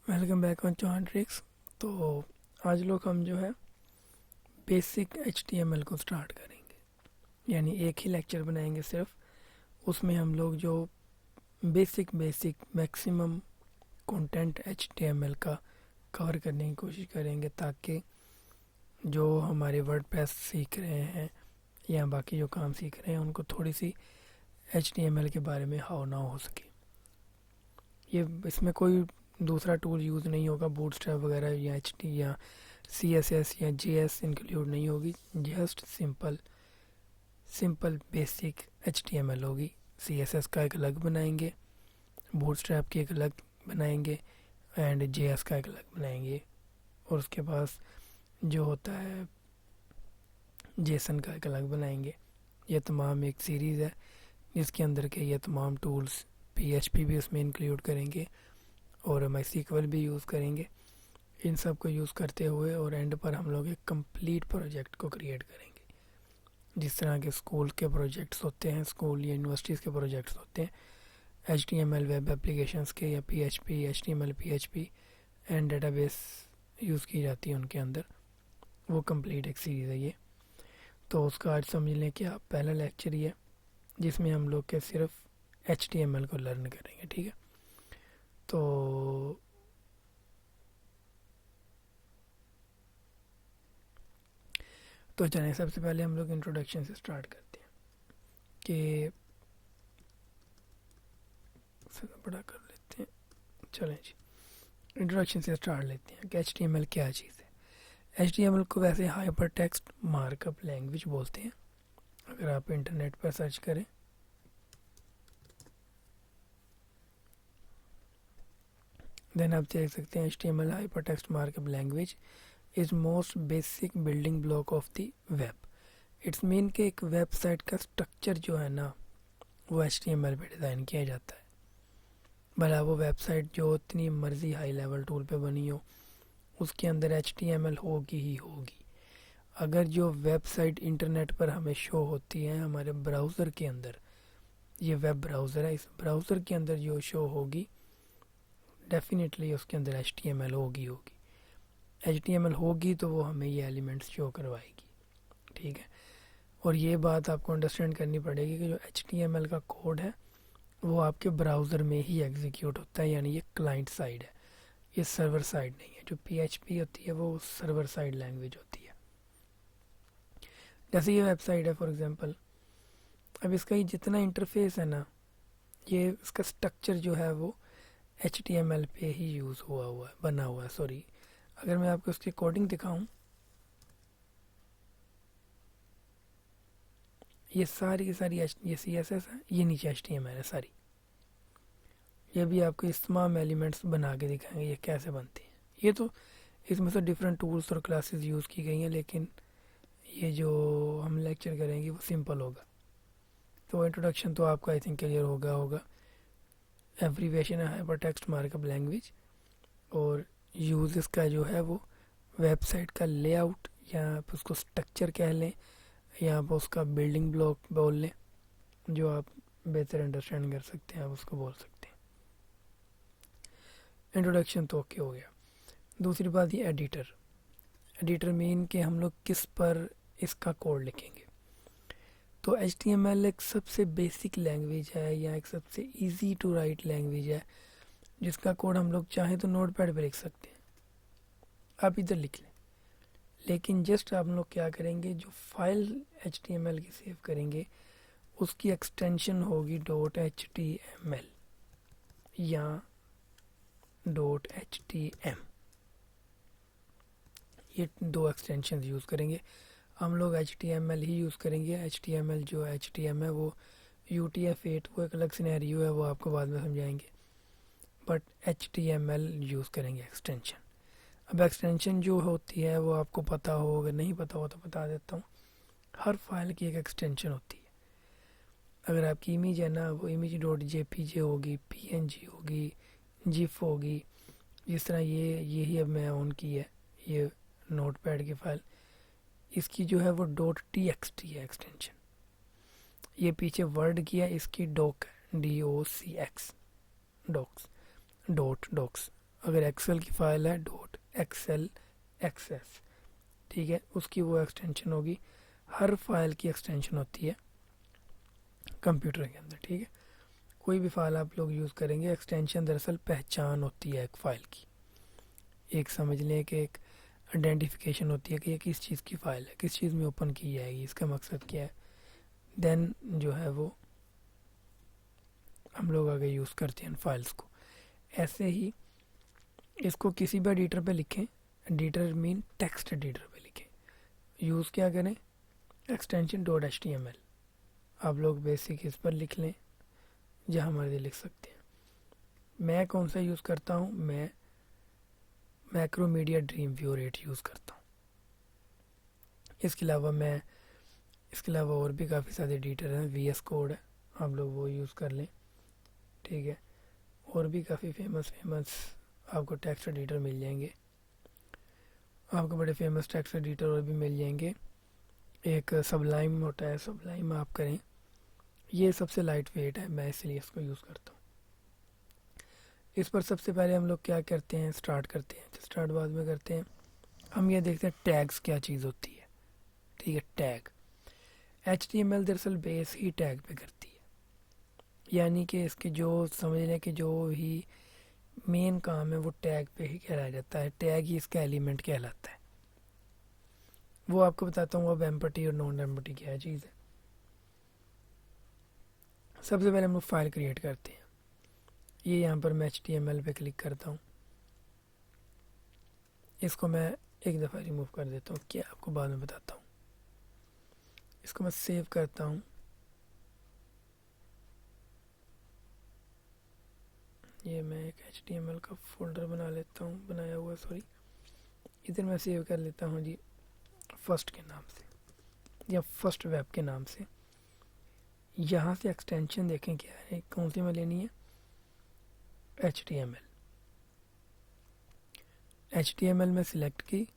Welcome back on Chauhan tricks. तो आज लोग हम जो है बेसिक HTML को स्टार्ट करेंगे, यानी एक ही लेक्चर बनाएंगे सिर्फ। उसमें हम लोग जो बेसिक मैक्सिमम कंटेंट HTML का कवर करने की कोशिश करेंगे, ताकि जो हमारे वर्डप्रेस सीख रहे हैं या बाकी जो काम सीख रहे हैं उनको थोड़ी सी HTML के बारे में हाव ना हो सके। ये इसमें कोई दूसरा टूल यूज़ नहीं होगा, बूटस्ट्रैप वगैरह या HT या CSS या JS इंक्लूड नहीं होगी। जस्ट सिंपल बेसिक HTML होगी। CSS का एक अलग बनाएंगे, बूटस्ट्रैप की एक अलग बनाएंगे एंड JS का एक अलग बनाएंगे, और उसके पास जो होता है जेसन का एक अलग बनाएंगे। ये तमाम एक सीरीज़ है जिसके अंदर के ये तमाम टूल्स PHP भी उसमें इंक्लूड करेंगे और MySQL भी यूज़ करेंगे। इन सब को यूज़ करते हुए और एंड पर हम लोग एक कंप्लीट प्रोजेक्ट को क्रिएट करेंगे। जिस तरह के स्कूल के प्रोजेक्ट्स होते हैं, स्कूल या यूनिवर्सिटीज़ के प्रोजेक्ट्स होते हैं, HTML वेब एप्लीकेशंस के या PHP HTML PHP and database use की जाती है उनके अंदर, वो कंप्लीट एक सीरीज़ है ये। तो उसका आज समझ लें कि आप पहला लेक्चर ही है जिसमें हम लोग के सिर्फ HTML को लर्न करेंगे, ठीक है। तो चलें, सबसे पहले हम लोग इंट्रोडक्शन से स्टार्ट करते हैं कि बड़ा कर लेते हैं। चलें जी, इंट्रोडक्शन से स्टार्ट लेते हैं कि HTML क्या चीज़ है। HTML को वैसे हाइपर टेक्स्ट मार्कअप लैंग्वेज बोलते हैं। अगर आप इंटरनेट पर सर्च करें देन आप देख सकते हैं HTML hyper text markup language is most basic building block of the web. It's mean कि एक वेबसाइट का स्ट्रक्चर जो है ना, वो HTML पे डिज़ाइन किया जाता है। भला वो वेबसाइट जो इतनी मर्जी हाई लेवल टूल पे बनी हो, उसके अंदर HTML होगी ही होगी। अगर जो वेबसाइट इंटरनेट पर हमें शो होती है हमारे ब्राउज़र के अंदर, ये वेब ब्राउज़र है, इस ब्राउज़र के अंदर जो शो होगी डेफिनेटली उसके अंदर HTML होगी। HTML होगी तो वो हमें ये एलिमेंट्स शो करवाएगी, ठीक है। और ये बात आपको अंडरस्टैंड करनी पड़ेगी कि जो HTML का कोड है वो आपके ब्राउज़र में ही एग्जीक्यूट होता है, यानी ये क्लाइंट साइड है, ये सर्वर साइड नहीं है। जो PHP होती है वो सर्वर साइड लैंग्वेज होती है। जैसे ये वेबसाइट है फॉर एग्जांपल, अब इसका ये जितना इंटरफेस है ना, ये इसका स्ट्रक्चर जो है वो HTML पे ही यूज़ हुआ है, बना हुआ है। सॉरी, अगर मैं आपको उसकी कोडिंग दिखाऊं, ये सारी की सारी ये CSS है, ये नीचे HTML है सारी। ये भी आपको इस तमाम एलिमेंट्स बना के दिखाएंगे ये कैसे बनते हैं। ये तो इसमें से डिफरेंट टूल्स और क्लासेस यूज़ की गई हैं, लेकिन ये जो हम लेक्चर करेंगे वो सिंपल होगा। तो इंट्रोडक्शन तो आपका आई थिंक क्लियर होगा। एब्रीवेशन है हाइपर टेक्स्ट मार्कअप लैंग्वेज, और यूज़ इसका जो है वो वेबसाइट का लेआउट, या आप उसको स्ट्रक्चर कह लें या आप उसका बिल्डिंग ब्लॉक बोल लें, जो आप बेहतर अंडरस्टैंड कर सकते हैं आप उसको बोल सकते हैं। इंट्रोडक्शन तो ओके हो गया। दूसरी बात, ये एडिटर मीन कि हम लोग किस पर इसका कोड लिखेंगे। तो HTML एक सबसे बेसिक लैंग्वेज है, या एक सबसे इजी टू राइट लैंग्वेज है, जिसका कोड हम लोग चाहें तो नोट पैड पर लिख सकते हैं, आप इधर लिख लें। लेकिन जस्ट आप लोग क्या करेंगे, जो फाइल HTML की सेव करेंगे उसकी एक्सटेंशन होगी .html या .htm। ये दो एक्सटेंशन यूज़ करेंगे हम लोग। HTML ही यूज़ करेंगे। HTML जो HTM है वो UTF-8 वो एक अलग सिनेरियो है, वो आपको बाद में समझाएंगे, बट HTML यूज़ करेंगे एक्सटेंशन। अब एक्सटेंशन जो होती है वो आपको पता हो, अगर नहीं पता हो तो बता देता हूँ। हर फाइल की एक एक्सटेंशन होती है। अगर आपकी इमेज है ना, वो इमेज .jpg होगी, PNG होगी, GIF होगी। जिस तरह यही अब मैं ऑन की है, ये नोट पैड की फाइल, इसकी जो है वो .txt है एक्सटेंशन। ये पीछे वर्ड की है, इसकी डॉक है, DOCX, डॉक्स, डॉक्स। अगर एक्सेल की फ़ाइल है डॉट एक्सेल एक्सेस, ठीक है, उसकी वो एक्सटेंशन होगी। हर फाइल की एक्सटेंशन होती है कंप्यूटर के अंदर, ठीक है। कोई भी फाइल आप लोग यूज़ करेंगे, एक्सटेंशन दरअसल पहचान होती है एक फ़ाइल की, एक समझ लें कि एक आइडेंटिफिकेशन होती है कि ये किस चीज़ की फ़ाइल है, किस चीज़ में ओपन की जाएगी, इसका मकसद क्या है। देन जो है वो हम लोग आगे यूज़ करते हैं फाइल्स को। ऐसे ही इसको किसी भी एडिटर पे लिखें, एडिटर मीन टेक्स्ट एडिटर पे लिखें, यूज़ क्या करें, एक्सटेंशन डॉट HTML। आप लोग बेसिक इस पर लिख लें, जहाँ मर्जी लिख सकते हैं। मैं कौन सा यूज़ करता हूँ, मैं मैक्रोमीडिया ड्रीम व्यू 8 यूज़ करता हूँ। इसके अलावा और भी काफ़ी सारे एडिटर हैं, VS कोड है, आप लोग वो यूज़ कर लें, ठीक है। और भी काफ़ी फेमस आपको टेक्स्ट एडिटर मिल जाएंगे, आपको बड़े फेमस टेक्स्ट एडिटर और भी मिल जाएंगे। एक सबलाइम होता है, सबलाइम आप करें, ये सबसे लाइट वेट है, मैं इसलिए इसको यूज़ करता हूँ। इस पर सबसे पहले हम लोग क्या करते हैं, स्टार्ट करते हैं, तो स्टार्ट बाद में करते हैं। हम ये देखते हैं टैग्स क्या चीज़ होती है, ठीक है। टैग HTML दरअसल बेस ही टैग पे करती है, यानी कि इसके जो समझ लें कि जो ही मेन काम है वो टैग पे ही कहलाया जाता है, टैग ही इसका एलिमेंट कहलाता है। वो आपको बताता हूँ अब एम्पटी और नॉन एम्पटी क्या चीज़ है। सबसे पहले हम लोग फाइल क्रिएट करते हैं, ये यहाँ पर मैं HTML पे क्लिक करता हूँ, इसको मैं एक दफ़ा रिमूव कर देता हूँ, क्या आपको बाद में बताता हूँ। इसको मैं सेव करता हूँ, ये मैं एक HTML का फोल्डर बनाया हुआ, सॉरी, इधर मैं सेव कर लेता हूँ जी फर्स्ट के नाम से या फर्स्ट वेब के नाम से। यहाँ से एक्सटेंशन देखें क्या है, कौन सी में लेनी है, HTML में सिलेक्ट की,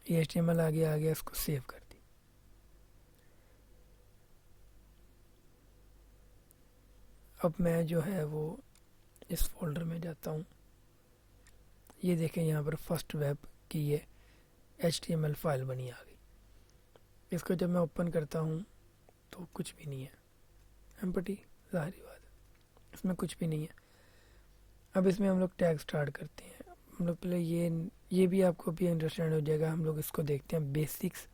ये HTML आ गया, इसको सेव कर दी। अब मैं जो है वो इस फोल्डर में जाता हूँ, ये देखें यहाँ पर फर्स्ट वेब की ये HTML फाइल बनी आ गई। इसको जब मैं ओपन करता हूँ तो कुछ भी नहीं है, एम्प्टी, ज़ाहिरी बात है, इसमें कुछ भी नहीं है। अब इसमें हम लोग टैग स्टार्ट करते हैं। हम लोग पहले ये भी आपको भी अंडरस्टैंड हो जाएगा। हम लोग इसको देखते हैं बेसिक्स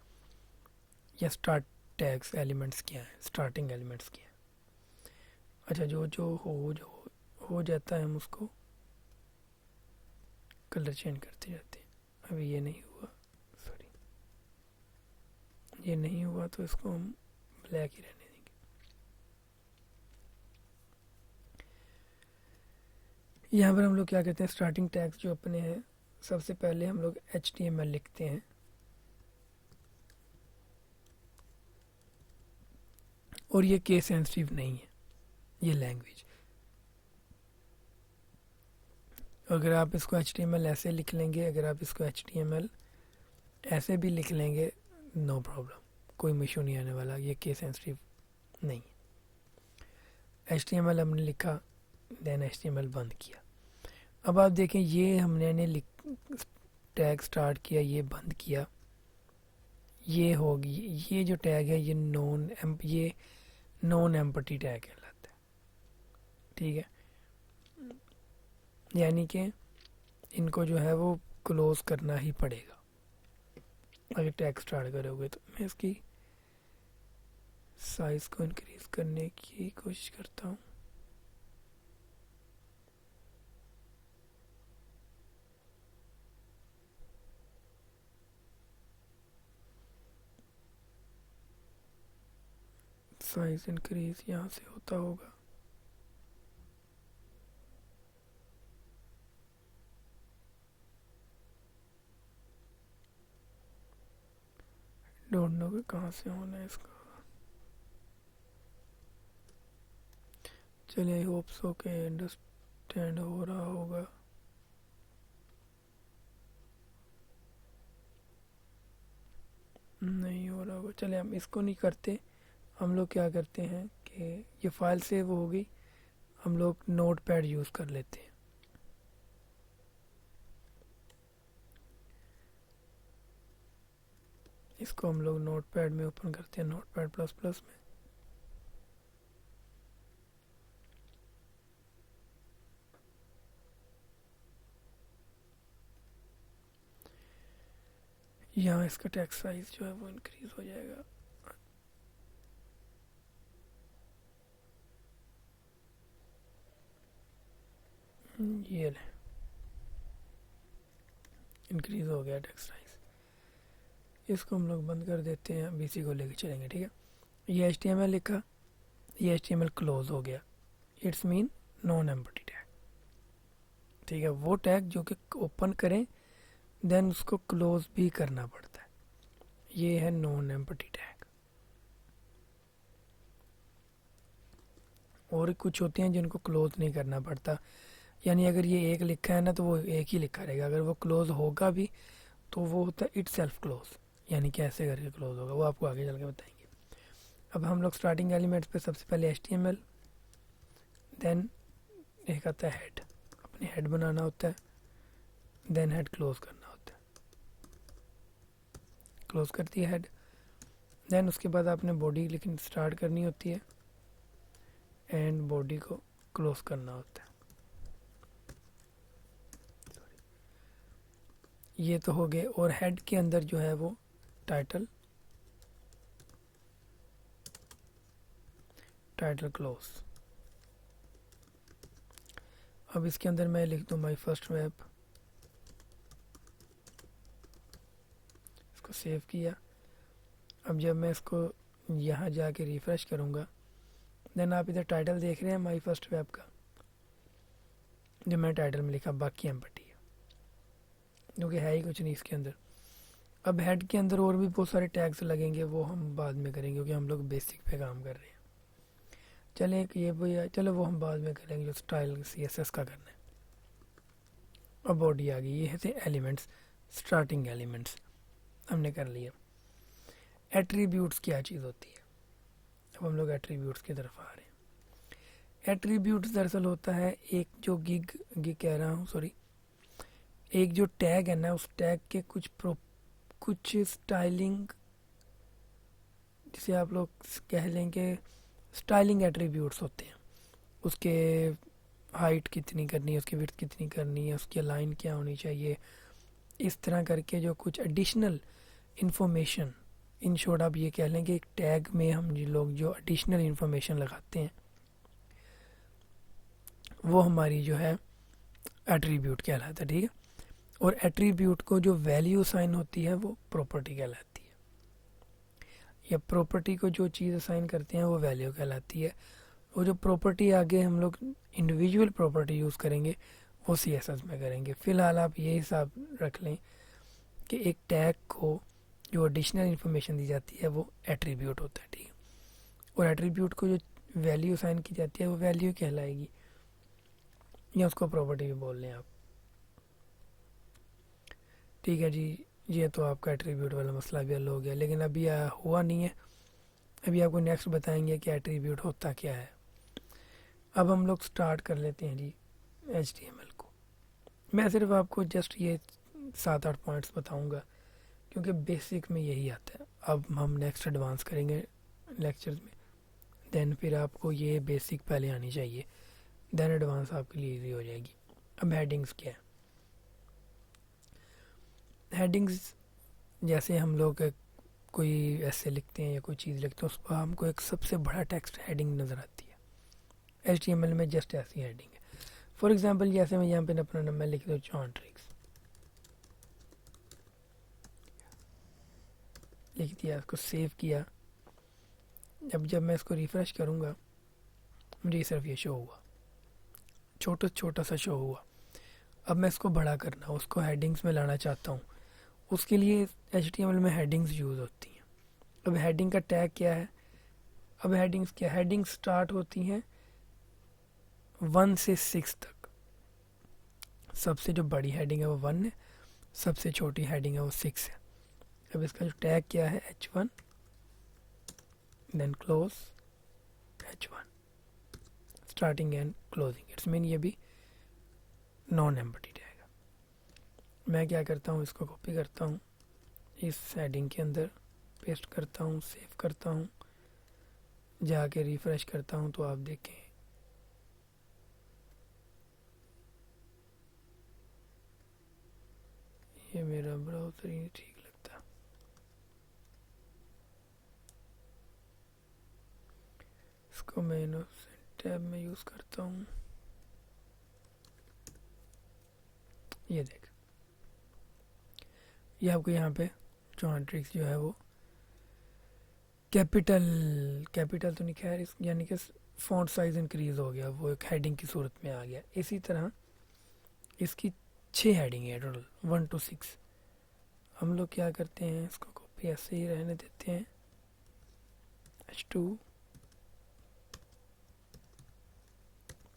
या स्टार्ट टैग्स एलिमेंट्स क्या है, स्टार्टिंग एलिमेंट्स क्या है। अच्छा, जो हो जाता है हम उसको कलर चेंज करते जाते हैं। अभी ये नहीं हुआ, सॉरी, ये नहीं हुआ तो इसको हम ब्लैक ही रहने देंगे। यहाँ पर हम लोग क्या कहते हैं, स्टार्टिंग टैग्स जो अपने हैं, सबसे पहले हम लोग HTML लिखते हैं, और ये केस सेंसिटिव नहीं है ये लैंग्वेज। अगर आप इसको HTML ऐसे लिख लेंगे, अगर आप इसको HTML ऐसे भी लिख लेंगे, नो प्रॉब्लम, कोई इशू नहीं आने वाला, ये केस सेंसिटिव नहीं है। HTML हमने लिखा, देन HTML बंद किया। अब आप देखें, ये हमने टैग स्टार्ट किया, ये बंद किया, ये होगी, ये जो टैग है ये नॉन एम्पटी टैग कहलाता है, ठीक है। यानी कि इनको जो है वो क्लोज करना ही पड़ेगा अगर टैग स्टार्ट करोगे तो। मैं इसकी साइज़ को इंक्रीज करने की कोशिश करता हूँ। साइज़ इंक्रीज यहाँ से होता होगा, डोंट नो कि कहाँ से होना है इसका। चलिए, आई होप सो के अंडरस्टैंड हो रहा होगा। नहीं हो रहा होगा, चलिए हम इसको नहीं करते। हम लोग क्या करते हैं कि ये फाइल सेव हो गई, हम लोग नोट पैड यूज़ कर लेते हैं। इसको हम लोग नोटपैड में ओपन करते हैं, नोटपैड प्लस प्लस में। यहाँ इसका टेक्स्ट साइज जो है वो इंक्रीज हो जाएगा। ये ले, इंक्रीज हो गया टेक्स्ट साइज। इसको हम लोग बंद कर देते हैं, अब इसी को लेके चलेंगे, ठीक है। ये HTML लिखा, ये HTML क्लोज हो गया, it's mean non empty tag, ठीक है। वो टैग जो कि ओपन करें देन उसको क्लोज भी करना पड़ता है, ये है नॉन एम्प्टी टैग। और कुछ होते हैं जिनको क्लोज नहीं करना पड़ता, यानी अगर ये एक लिखा है ना तो वो एक ही लिखा रहेगा, अगर वो क्लोज होगा भी तो वो होता है इट सेल्फ क्लोज, यानी कैसे करके क्लोज होगा वो आपको आगे चल के बताएंगे। अब हम लोग स्टार्टिंग एलिमेंट्स पे सबसे पहले HTML, देन एक आता है हेड, अपने हेड बनाना होता है, देन हेड क्लोज करना होता है, क्लोज कर दिया हेड। देन उसके बाद आपने बॉडी लिखनी स्टार्ट करनी होती है एंड बॉडी को क्लोज करना होता है। ये तो हो गए। और हेड के अंदर जो है वो टाइटल, टाइटल क्लोज। अब इसके अंदर मैं लिख दूं माई फर्स्ट वेब, इसको सेव किया। अब जब मैं इसको यहाँ जाके रिफ्रेश करूँगा, देन आप इधर टाइटल देख रहे हैं माई फर्स्ट वेब का, जो मैंने टाइटल में लिखा, बाकी एम्प्टी है क्योंकि है ही कुछ नहीं इसके अंदर। अब हेड के अंदर और भी बहुत सारे टैग्स लगेंगे, वो हम बाद में करेंगे क्योंकि हम लोग बेसिक पे काम कर रहे हैं। चले एक ये भैया, चलो वो हम बाद में करेंगे, जो स्टाइल CSS का करना है। अब बॉडी आ गई, ये थे एलिमेंट्स, स्टार्टिंग एलिमेंट्स हमने कर लिया। एट्रीब्यूट्स क्या चीज़ होती है, अब हम लोग एट्रीब्यूट्स की तरफ आ रहे हैं। एट्रीब्यूट्स दरअसल होता है एक जो गिग कह रहा हूँ सॉरी, एक जो टैग है ना, उस टैग के कुछ स्टाइलिंग, जिसे आप लोग कह लेंगे स्टाइलिंग एट्रीब्यूट्स होते हैं। उसके हाइट कितनी करनी है, उसकी विड्थ कितनी करनी है, उसकी लाइन क्या होनी चाहिए, इस तरह करके जो कुछ एडिशनल इंफॉर्मेशन, इन शॉर्ट आप ये कह लें कि एक टैग में हम लोग जो एडिशनल इंफॉर्मेशन लगाते हैं वो हमारी जो है एट्रीब्यूट कहलाता है, ठीक है। और एट्रीब्यूट को जो वैल्यू असाइन होती है वो प्रॉपर्टी कहलाती है, या प्रॉपर्टी को जो चीज़ असाइन करते हैं वो वैल्यू कहलाती है। वो जो प्रॉपर्टी आगे हम लोग इंडिविजुअल प्रॉपर्टी यूज़ करेंगे वो CSS में करेंगे। फ़िलहाल आप ये हिसाब रख लें कि एक टैग को जो एडिशनल इंफॉर्मेशन दी जाती है वो एट्रीब्यूट होता है, ठीक है। और एट्रीब्यूट को जो वैल्यू असाइन की जाती है वो वैल्यू कहलाएगी, या उसको प्रॉपर्टी भी बोल लें आप, ठीक है जी। ये तो आपका एट्रीब्यूट वाला मसला भी हल हो गया, लेकिन अभी हुआ नहीं है, अभी आपको नेक्स्ट बताएंगे कि एट्रीब्यूट होता क्या है। अब हम लोग स्टार्ट कर लेते हैं जी HTML को। मैं सिर्फ आपको जस्ट ये 7-8 पॉइंट्स बताऊंगा क्योंकि बेसिक में यही आता है। अब हम नेक्स्ट एडवांस करेंगे लेक्चर्स में, देन फिर आपको ये बेसिक पहले आनी चाहिए, देन एडवांस आपके लिए इजी हो जाएगी। अब हेडिंग्स क्या है, हेडिंग्स जैसे हम लोग कोई ऐसे लिखते हैं या कोई चीज़ लिखते हैं, उस पर हमको एक सबसे बड़ा टेक्स्ट हेडिंग नज़र आती है। HTML में जस्ट ऐसी हेडिंग है। फॉर एग्जांपल जैसे मैं यहाँ पे अपना नंबर लिख दूँ जॉन ट्रिक्स, लिख दिया, उसको सेव किया। जब मैं इसको रिफ़्रेश करूँगा मुझे सिर्फ ये शो हुआ, छोटा सा शो हुआ। अब मैं इसको बड़ा करना, उसको हेडिंग्स में लाना चाहता हूँ, उसके लिए HTML में हेडिंग्स यूज़ होती हैं। अब हेडिंग का टैग क्या है, अब हेडिंग्स क्या, हेडिंग्स स्टार्ट होती हैं 1 से 6 तक। सबसे जो बड़ी हेडिंग है वो 1 है, सबसे छोटी हेडिंग है वो 6 है। अब इसका जो टैग क्या है H1, then close H1, starting and closing, it's mean ये भी नॉन एम्प्टी टैग है। मैं क्या करता हूँ, इसको कॉपी करता हूँ इस हेडिंग के अंदर, पेस्ट करता हूँ, सेव करता हूँ, जाके रिफ़्रेश करता हूँ तो आप देखें ये मेरा ब्राउज़र ही ठीक लगता। इसको मैं इनोसेंट टैब में यूज़ करता हूँ। ये देख, ये आपको यहाँ पे जॉमेट्रिक्स जो है वो कैपिटल तो नहीं, खैर इस यानी कि फॉन्ट साइज इंक्रीज हो गया, वो एक हेडिंग की सूरत में आ गया। इसी तरह इसकी 6 हेडिंग है टोटल 1 to 6। हम लोग क्या करते हैं, इसको कॉपी ऐसे ही रहने देते हैं, H2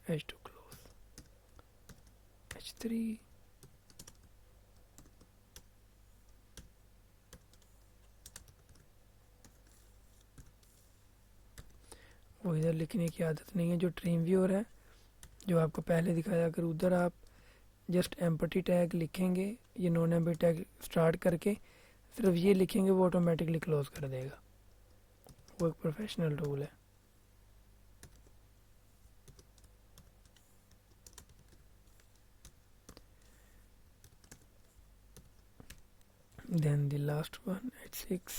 क्लोज, H3 वो इधर लिखने की आदत नहीं है। जो ट्रीम व्यूअर है जो आपको पहले दिखाया, अगर उधर आप जस्ट एम्पटी टैग लिखेंगे, ये नॉन एम्पटी टैग स्टार्ट करके सिर्फ ये लिखेंगे, वो ऑटोमेटिकली क्लोज कर देगा। वो एक प्रोफेशनल टूल है। Then the last one H6,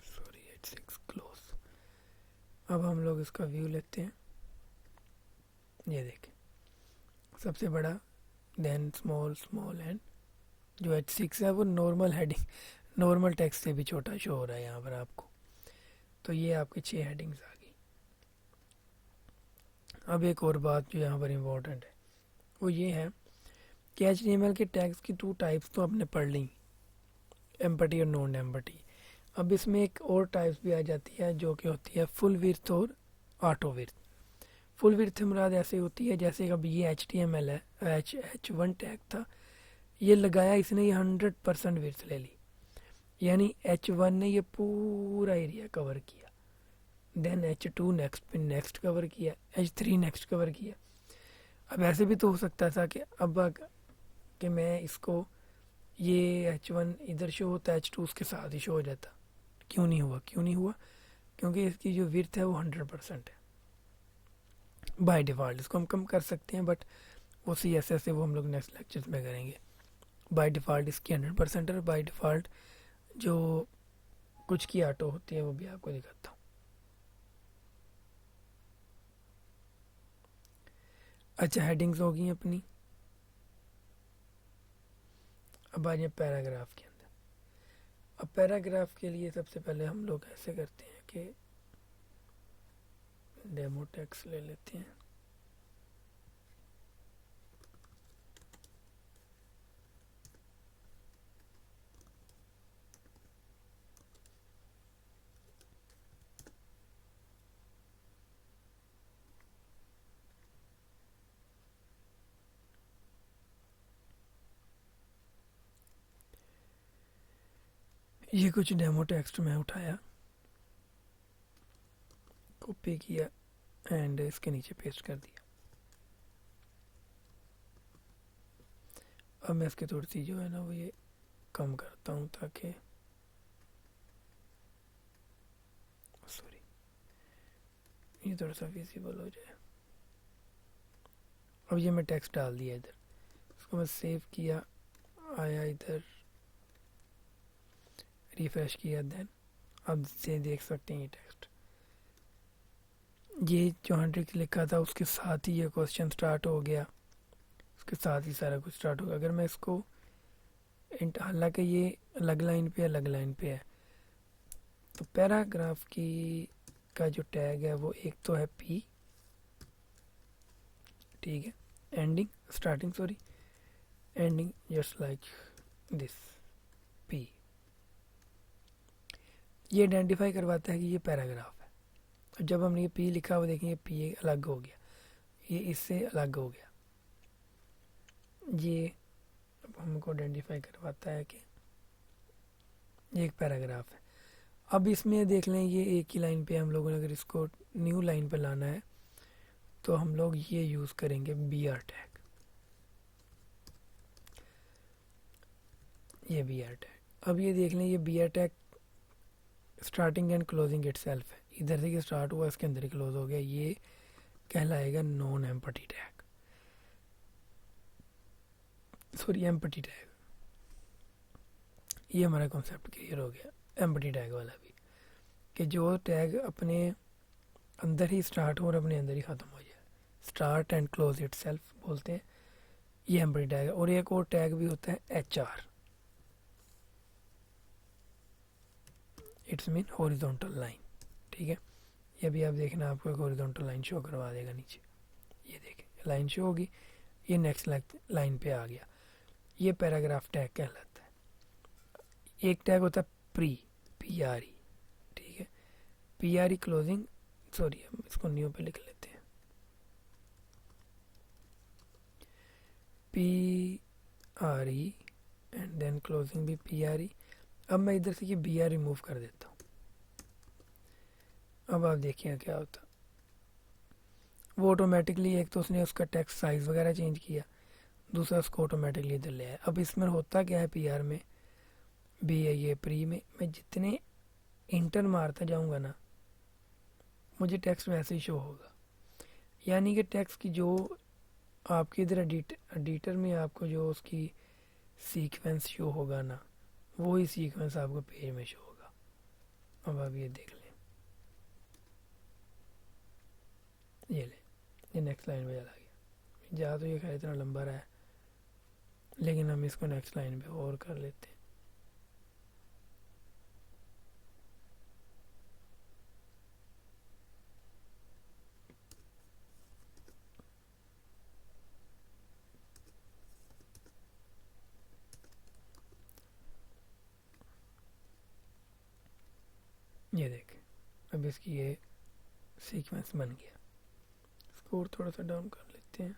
sorry H6 close। अब हम लोग इसका व्यू लेते हैं। ये देखें, सबसे बड़ा, देन स्मॉल स्मॉल एंड जो H6 है वो नॉर्मल हेडिंग, नॉर्मल टेक्स्ट से भी छोटा शो हो रहा है यहाँ पर आपको। तो ये आपकी 6 हेडिंग्स आ गई। अब एक और बात जो यहाँ पर इम्पोर्टेंट है वो ये है कि HTML के टैग्स की 2 टाइप्स तो आपने पढ़ ली, एम्पटी और नॉन एम्पटी। अब इसमें एक और टाइप्स भी आ जाती है जो कि होती है फुल विड्थ और ऑटो विड्थ। फुल विड्थ से मुराद ऐसे होती है जैसे अब ये HTML है, H1 टैग था, ये लगाया इसने, ये 100% विड्थ ले ली, यानी H1 ने ये पूरा एरिया कवर किया। देन H2 नेक्स्ट पे नेक्स्ट कवर किया, H3 नेक्स्ट कवर किया। अब ऐसे भी तो हो सकता था कि कि मैं इसको, ये H1 इधर शो होता, H2 उसके साथ ही शो हो जाता। क्यों नहीं हुआ? क्योंकि इसकी जो विड्थ है वो 100% है बाय डिफ़ॉल्ट। इसको हम कम कर सकते हैं, बट वो CSS से वो हम लोग नेक्स्ट लेक्चर्स में करेंगे। बाय डिफ़ॉल्ट इसकी 100% है, और बाय डिफ़ॉल्ट जो कुछ की ऑटो होती है वो भी आपको दिखाता हूँ। अच्छा, हेडिंग्स हो गई अपनी। अब आ जाए पैराग्राफ के अंदर। अब पैराग्राफ के लिए सबसे पहले हम लोग ऐसे करते हैं कि डेमो टेक्स्ट ले लेते हैं। ये कुछ डेमो टेक्स्ट में उठाया, कॉपी किया एंड इसके नीचे पेस्ट कर दिया। अब मैं इसकी थोड़ी सी जो है ना वो ये कम करता हूँ ताकि, सॉरी, ये थोड़ा सा विजिबल हो जाए। अब ये मैं टेक्स्ट डाल दिया इधर, इसको मैं सेव किया, आया इधर, रिफ्रेश किया, देन अब से देख सकते हैं ये टेक्स्ट, ये जो 100 लिखा था उसके साथ ही ये क्वेश्चन स्टार्ट हो गया, उसके साथ ही सारा कुछ स्टार्ट हो गया। अगर मैं इसको, हालांकि ये अलग लाइन पे है, तो पैराग्राफ की का जो टैग है वो एक तो है P, ठीक है, ending just like this P, ये आइडेंटिफाई करवाता है कि ये पैराग्राफ है। और जब हमने ये P लिखा वो देखेंगे P अलग हो गया, ये इससे अलग हो गया, ये अब हमको आइडेंटिफाई करवाता है कि ये एक पैराग्राफ है। अब इसमें देख लें, ये एक ही लाइन पे हम लोगों ने अगर इसको न्यू लाइन पे लाना है तो हम लोग ये यूज़ करेंगे BR टैग। ये बी आर टैग। अब ये देख लें, ये B R tag starting and closing itself है, इधर से स्टार्ट हुआ इसके अंदर ही क्लोज हो गया, ये कहलाएगा non empty tag, sorry empty tag. ये हमारा कॉन्सेप्ट क्लियर हो गया एम्पटी टैग वाला भी, कि जो टैग अपने अंदर ही स्टार्ट हो और अपने अंदर ही ख़त्म हो जाए, स्टार्ट एंड क्लोज इटसेल्फ बोलते हैं, ये एम्पटी टैग है। और एक और टैग भी होता है H R, it's mean horizontal line, ठीक है। ये भी आप देखना, आपको एक हॉरिजॉन्टल लाइन शो करवा देगा नीचे, ये देखें लाइन शो होगी, ये नेक्स्ट लाइन पे आ गया, ये पैराग्राफ टैग कहलाता है। एक टैग होता है प्री, पी आर ई, ठीक है, P R E closing, sorry हम इसको न्यू पे लिख लेते हैं, P R E and then closing भी पी आर ई। अब मैं इधर से ये बी आर रिमूव कर देता हूँ। अब आप देखिए क्या होता, वो ऑटोमेटिकली, एक तो उसने उसका टेक्स्ट साइज वगैरह चेंज किया, दूसरा उसको ऑटोमेटिकली इधर ले आया। अब इसमें होता क्या है, पी आर में बी है, ये प्री में मैं जितने इंटर मारता जाऊंगा ना, मुझे टेक्स्ट वैसे ही शो होगा। यानी कि टेक्स्ट की जो आपके इधर एडिटर में आपको जो उसकी सीक्वेंस शो होगा ना, वही सीक्वेंस आपको पेज में शो होगा। अब आप ये देख लें, ये ले, ये नेक्स्ट लाइन पे चला गया। जा तो ये खैर इतना लंबा रहा है, लेकिन हम इसको नेक्स्ट लाइन पे और कर लेते हैं। ये देख, अब इसकी ये सीक्वेंस बन गया। स्कोर थोड़ा सा डाउन कर लेते हैं।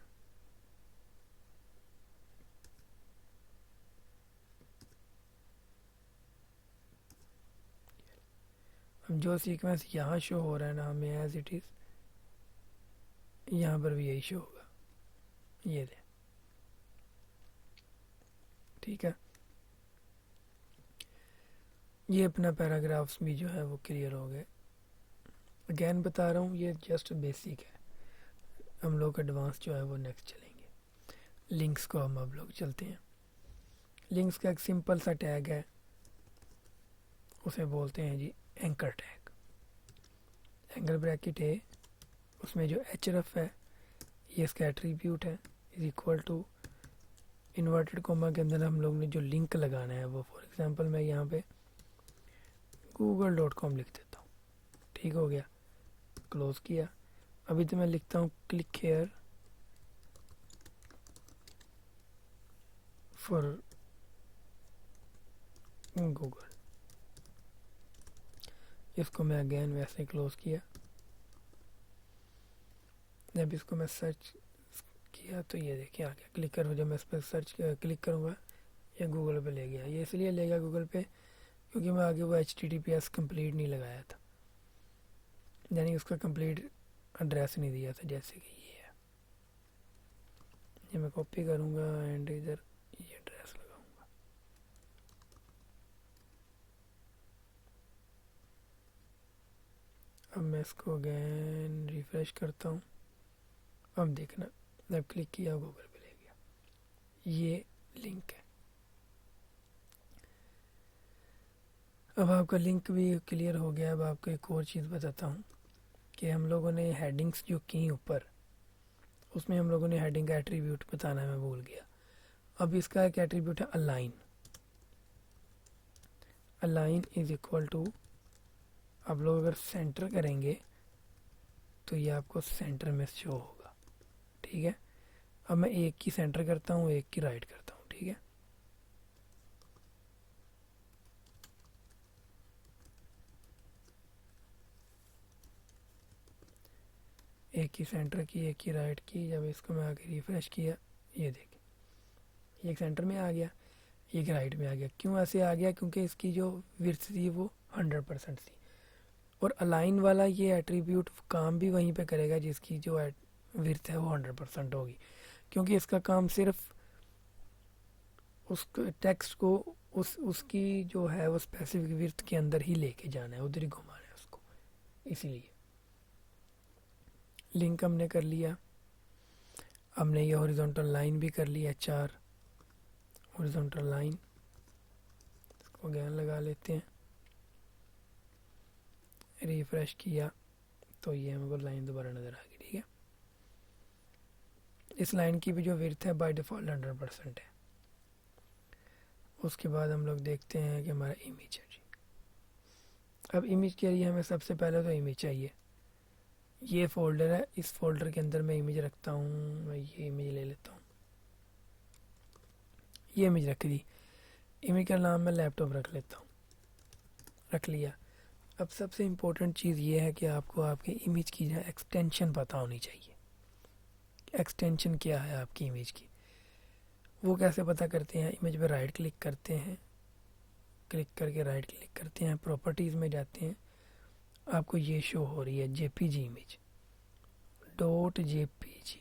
अब जो सीक्वेंस यहाँ शो हो रहा है ना हमें एज इट इज़, यहाँ पर भी यही शो होगा, ये दे, ठीक है। ये अपना पैराग्राफ्स भी जो है वो क्लियर हो गए। अगेन बता रहा हूँ, ये जस्ट बेसिक है, हम लोग एडवांस जो है वो नेक्स्ट चलेंगे। लिंक्स को हम अब लोग चलते हैं। लिंक्स का एक सिंपल सा टैग है, उसे बोलते हैं जी एंकर टैग। एंगल ब्रैकेट है, उसमें जो एच रफ है ये इसका एट्रीब्यूट है, is equal to inverted comma के अंदर हम लोग ने जो लिंक लगाना है वो, फॉर एग्जांपल मैं यहाँ पे google.com लिख देता हूँ, ठीक हो गया, क्लोज किया। अभी तो मैं लिखता हूँ क्लिक हेयर फॉर गूगल, इसको मैं अगेन वैसे क्लोज किया। जब इसको मैं सर्च किया तो ये देखिए आ गया, क्लिक करो, जब मैं इस पर सर्च क्लिक करूँगा ये गूगल पे ले गया। ये इसलिए ले गया गूगल पे क्योंकि मैं आगे वो HTTPS कंप्लीट नहीं लगाया था, यानी उसका कंप्लीट एड्रेस नहीं दिया था, जैसे कि ये है। ये मैं कॉपी करूँगा एंड इधर ये एड्रेस लगाऊंगा। अब मैं इसको अगेन रिफ्रेश करता हूँ। अब देखना, जब क्लिक किया गूगल पे ले गया, ये लिंक है। अब आपका लिंक भी क्लियर हो गया। अब आपको एक और चीज़ बताता हूँ कि हम लोगों ने हेडिंग्स जो की ऊपर, उसमें हम लोगों ने हेडिंग का एट्रीब्यूट बताना है, मैं भूल गया। अब इसका एक एट्रीब्यूट है align. Align is equal to, आप लोग अगर सेंटर करेंगे तो ये आपको सेंटर में शो होगा, ठीक है। अब मैं एक की सेंटर करता हूँ, एक की राइट करता हूँ, ठीक है। एक की सेंटर की, एक की राइट की। जब इसको मैं आगे रिफ्रेश किया, ये देखिए, एक सेंटर में आ गया, एक राइट में आ गया। क्यों ऐसे आ गया? क्योंकि इसकी जो विड्थ थी वो 100% थी। और अलाइन वाला ये एट्रीब्यूट काम भी वहीं पे करेगा जिसकी जो विड्थ है वो 100% होगी, क्योंकि इसका काम सिर्फ उस टेक्स्ट को उसकी जो है वो स्पेसिफिक विड्थ के अंदर ही लेके जाना है, उधर ही घुमाना है उसको। इसीलिए लिंक हमने कर लिया। हमने ये हॉरिजॉन्टल लाइन भी कर लिया, 4 हॉरिजॉन्टल लाइन, इसको ज्ञान लगा लेते हैं। रिफ्रेश किया तो ये हमको लाइन दोबारा नज़र आ गई। ठीक है, इस लाइन की भी जो विड्थ है बाय डिफ़ॉल्ट 100% है। उसके बाद हम लोग देखते हैं कि हमारा इमेज है जी। अब इमेज के लिए हमें सबसे पहले तो इमेज चाहिए। ये फोल्डर है, इस फोल्डर के अंदर मैं इमेज रखता हूँ। मैं ये इमेज ले लेता हूँ, ये इमेज रख दी। इमेज का नाम मैं लैपटॉप रख लेता हूँ, रख लिया। अब सबसे इम्पोर्टेंट चीज़ ये है कि आपको आपके इमेज की जो एक्सटेंशन पता होनी चाहिए। एक्सटेंशन क्या है आपकी इमेज की, वो कैसे पता करते हैं? इमेज पे राइट क्लिक करते हैं, क्लिक करके राइट क्लिक करते हैं, प्रॉपर्टीज़ में जाते हैं, आपको ये शो हो रही है जेपीजी इमेज .jpg,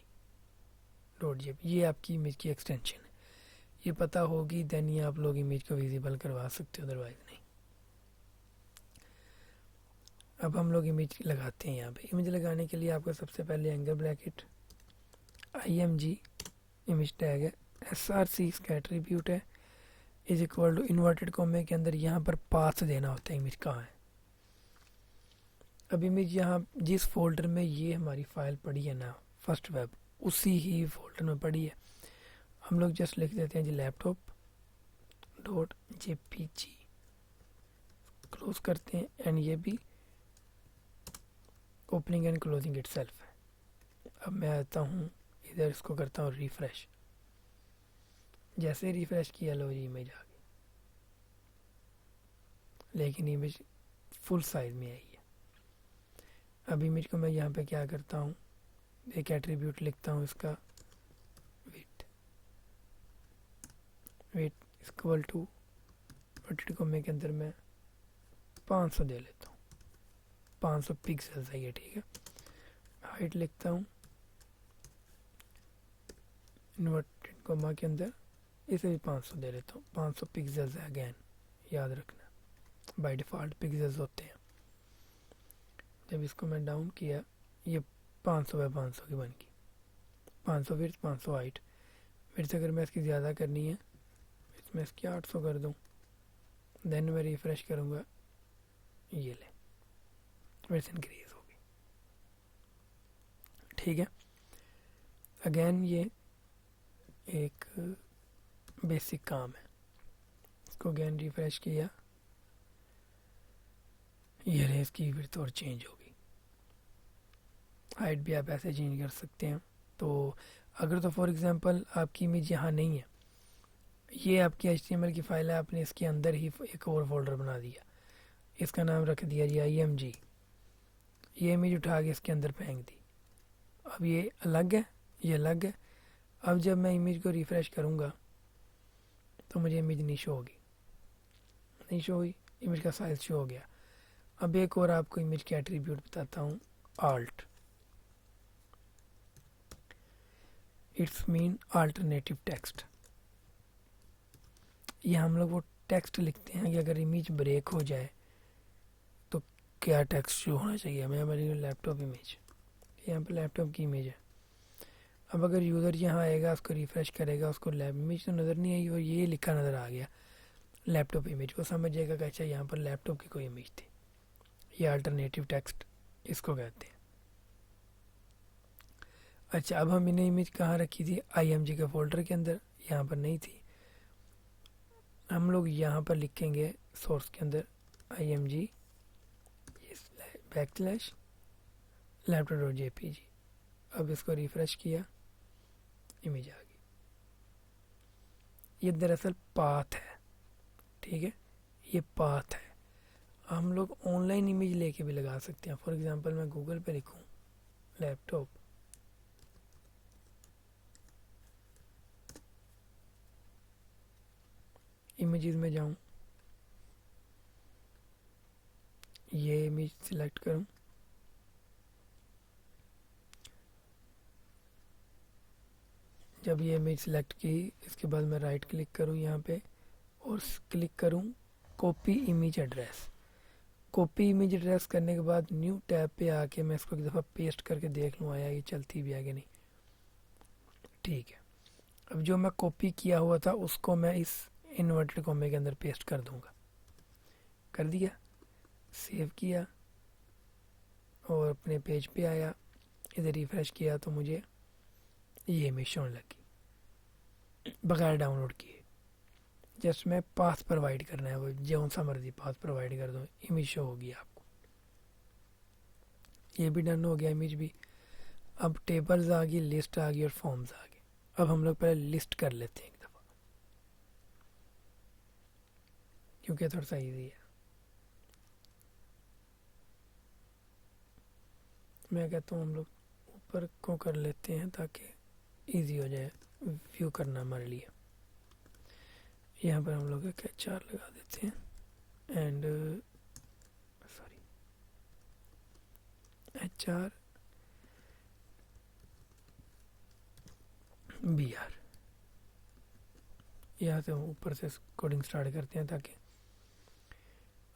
ये आपकी इमेज की एक्सटेंशन है। ये पता होगी देन ये आप लोग इमेज को विजिबल करवा सकते हो, अदरवाइज नहीं। अब हम लोग इमेज लगाते हैं। यहाँ पे इमेज लगाने के लिए आपको सबसे पहले angle bracket img image tag है, src इसका एट्रीब्यूट है, इज इक्वल टू इन्वर्टेड कॉमे के अंदर यहाँ पर पाथ देना होता है इमेज कहाँ है। अब इमेज यहाँ जिस फोल्डर में ये हमारी फाइल पड़ी है ना, फर्स्ट वेब, उसी ही फोल्डर में पड़ी है। हम लोग जस्ट लिख देते हैं जी laptop.jpg, क्लोज करते हैं, एंड ये भी ओपनिंग एंड क्लोजिंग इटसेल्फ है। अब मैं आता हूँ इधर, इसको करता हूँ रिफ्रेश। जैसे रिफ्रेश किया लो जी इमेज आ गई, लेकिन इमेज फुल साइज में आई है। अब इमेज को मैं यहाँ पे क्या करता हूँ, एक एट्रीब्यूट लिखता हूँ इसका वेट इक्वल टू वर्टेड कॉमे के अंदर मैं 500 दे लेता हूँ, 500 पिक्सल्स है ये। ठीक है, हाइट लिखता हूँ इन्वर्टेड कॉमा के अंदर, इसे भी 500 दे लेता हूँ। 500 पिक्सल्स है, अगेन याद रखना बाय डिफ़ॉल्ट पिक्सल्स होते हैं। जब इसको मैं डाउन किया, ये 500 बाय 500 की बन गई। 500 विड्थ, 500 हाइट। विड्थ अगर मैं इसकी ज़्यादा करनी है, इसमें इसकी 800 कर दूँ, देन मैं रिफ्रेश करूँगा, ये ले विड्थ इंक्रीज होगी। ठीक है, अगेन ये एक बेसिक काम है। इसको अगेन रिफ्रेश किया, ये रेस की विड्थ और चेंज होगी। हाइट भी आप ऐसे चेंज कर सकते हैं। तो अगर तो फॉर एग्जांपल आपकी इमेज यहाँ नहीं है, ये आपकी HTML की फाइल है, आपने इसके अंदर ही एक और फोल्डर बना दिया, इसका नाम रख दिया जी img, ये इमेज उठा के इसके अंदर फेंक दी। अब ये अलग है, ये अलग है। अब जब मैं इमेज को रिफ्रेश करूँगा तो मुझे इमेज नहीं शो होगी, नहीं शो हुई, इमेज का साइज शो हो गया। अब एक और आपको इमेज के एट्रीब्यूट बताता हूँ, alt, it's mean alternative text. ये हम लोग वो टेक्स्ट लिखते हैं कि अगर इमेज ब्रेक हो जाए तो क्या टेक्स्ट शो होना चाहिए। मैं हमारी लैपटॉप इमेज, यहाँ पर लैपटॉप की इमेज है। अब अगर यूज़र यहाँ आएगा, उसको रिफ़्रेश करेगा, उसको लैप इमेज तो नज़र नहीं आई और ये लिखा नज़र आ गया लैपटॉप इमेज, को समझ जाएगा कि अच्छा यहाँ पर लैपटॉप की कोई इमेज थी। ये अल्टरनेटिव टेक्स्ट इसको कहते हैं। अच्छा, अब हम इन्हें इमेज कहाँ रखी थी, img के फोल्डर के अंदर, यहाँ पर नहीं थी। हम लोग यहाँ पर लिखेंगे सोर्स के अंदर img बैकस्लैश laptop.jpg। अब इसको रिफ्रेश किया, इमेज आ गई। ये दरअसल पाथ है, ठीक है, ये पाथ है। हम लोग ऑनलाइन इमेज लेके भी लगा सकते हैं। फॉर एग्जांपल मैं गूगल पे लिखूं लैपटॉप, इमेजेस में जाऊं, ये इमेज सिलेक्ट करूं, जब ये इमेज सिलेक्ट की, इसके बाद मैं राइट क्लिक करूं यहाँ पे और क्लिक करूं copy image address. Copy image address करने के बाद न्यू टैब पे आके मैं इसको एक दफ़ा पेस्ट करके देख लूँ आया ये चलती भी है कि नहीं। ठीक है, अब जो मैं कॉपी किया हुआ था उसको मैं इस इन्वर्टेड कॉमे के अंदर पेस्ट कर दूंगा। कर दिया, सेव किया और अपने पेज पे आया, इधर रिफ्रेश किया तो मुझे ये इमेज शोन लगी बगैर डाउनलोड किए। जस्ट मैं पाथ प्रोवाइड करना है, वो जो सा मर्जी पाथ प्रोवाइड कर दो, इमेज शो होगी आपको। ये भी डन हो गया, इमेज भी। अब टेबल्स आ गई, लिस्ट आ गई और फॉर्म्स आ गए। अब हम लोग पहले लिस्ट कर लेते हैं एक दफ़ा, क्योंकि थोड़ा सा ईजी है। मैं कहता हूँ हम लोग ऊपर को कर लेते हैं ताकि इजी हो जाए व्यू करना हमारे लिए। यहाँ पर हम लोग एक HR लगा देते हैं एंड सॉरी HR BR। यहाँ से हम ऊपर से कोडिंग स्टार्ट करते हैं ताकि